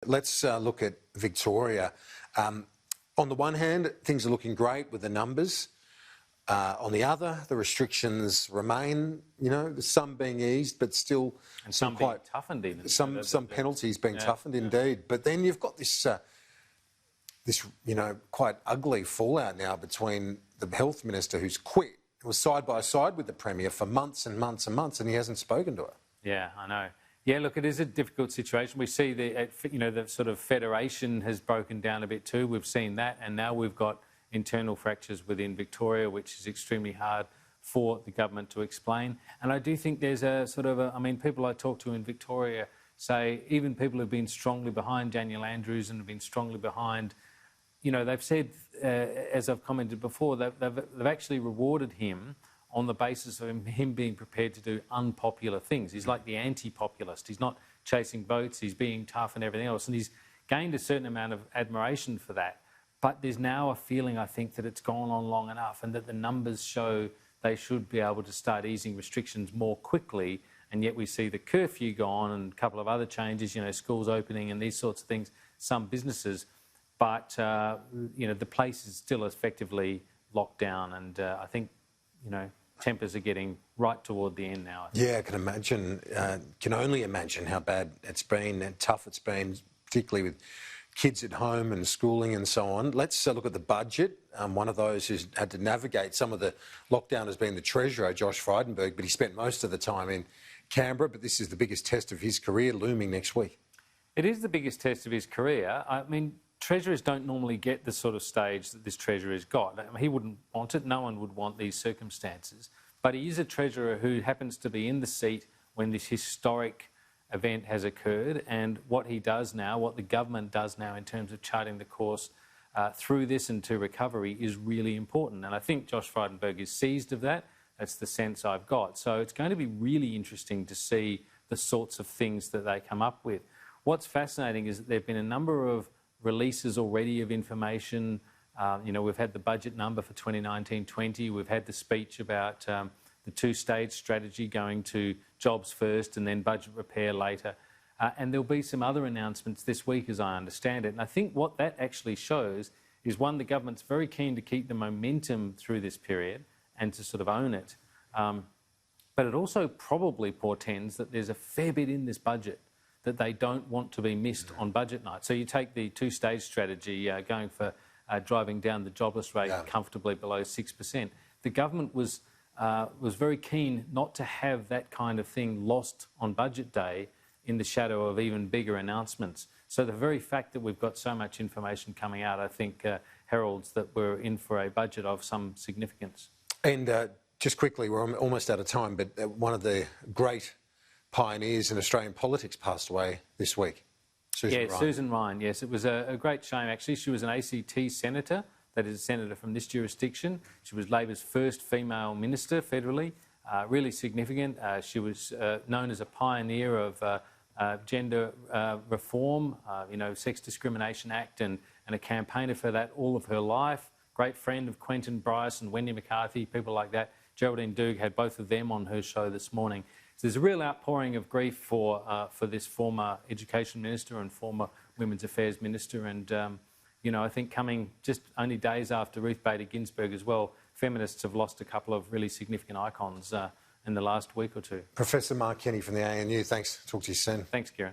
Let's look at Victoria. On the one hand, things are looking great with the numbers. On the other, the restrictions remain, some being eased, but still... And some quite toughened even. Some penalties being toughened indeed. But then you've got this quite ugly fallout now between the health minister who's quit, who was side by side with the Premier for months and months and months, and he hasn't spoken to her. Yeah, I know. Yeah, look, it is a difficult situation. We see the sort of federation has broken down a bit too. We've seen that, and now we've got internal fractures within Victoria, which is extremely hard for the government to explain. And I do think there's people I talk to in Victoria say, even people who've been strongly behind Daniel Andrews and have been strongly behind, they've said, as I've commented before, they've actually rewarded him on the basis of him being prepared to do unpopular things. He's like the anti-populist. He's not chasing votes, he's being tough and everything else. And he's gained a certain amount of admiration for that. But there's now a feeling, I think, that it's gone on long enough and that the numbers show they should be able to start easing restrictions more quickly. And yet we see the curfew go on and a couple of other changes, schools opening and these sorts of things, some businesses. But, the place is still effectively locked down. And I think, tempers are getting right toward the end now. Yeah, I can imagine, can only imagine how bad it's been and tough it's been, particularly with kids at home and schooling and so on. Let's look at the budget. One of those who's had to navigate some of the lockdown has been the Treasurer, Josh Frydenberg, but he spent most of the time in Canberra. But this is the biggest test of his career looming next week. It is the biggest test of his career. I mean, Treasurers don't normally get the sort of stage that this Treasurer has got. He wouldn't want it. No one would want these circumstances. But he is a Treasurer who happens to be in the seat when this historic event has occurred, and what he does now, what the government does now in terms of charting the course through this and to recovery is really important. And I think Josh Frydenberg is seized of that. That's the sense I've got. So it's going to be really interesting to see the sorts of things that they come up with. What's fascinating is that there have been a number of releases already of information. We've had the budget number for 2019-20. We've had the speech about the two-stage strategy going to jobs first and then budget repair later. And there'll be some other announcements this week, as I understand it. And I think what that actually shows is, one, the government's very keen to keep the momentum through this period and to sort of own it. But it also probably portends that there's a fair bit in this budget that they don't want to be missed on budget night. So you take the two-stage strategy, going for driving down the jobless rate comfortably below 6%. The government was very keen not to have that kind of thing lost on budget day in the shadow of even bigger announcements. So the very fact that we've got so much information coming out, I think, heralds that we're in for a budget of some significance. And just quickly, we're almost out of time, but one of the great pioneers in Australian politics passed away this week. Susan Ryan. Susan Ryan, yes. It was a great shame, actually. She was an ACT senator, that is a senator from this jurisdiction. She was Labor's first female minister federally, really significant. She was known as a pioneer of gender reform, Sex Discrimination Act, and a campaigner for that all of her life. Great friend of Quentin Bryce and Wendy McCarthy, people like that. Geraldine Doog had both of them on her show this morning. So there's a real outpouring of grief for this former Education Minister and former Women's Affairs Minister. And, I think coming just only days after Ruth Bader Ginsburg as well, feminists have lost a couple of really significant icons in the last week or two. Professor Mark Kenny from the ANU, thanks. Talk to you soon. Thanks, Kieran.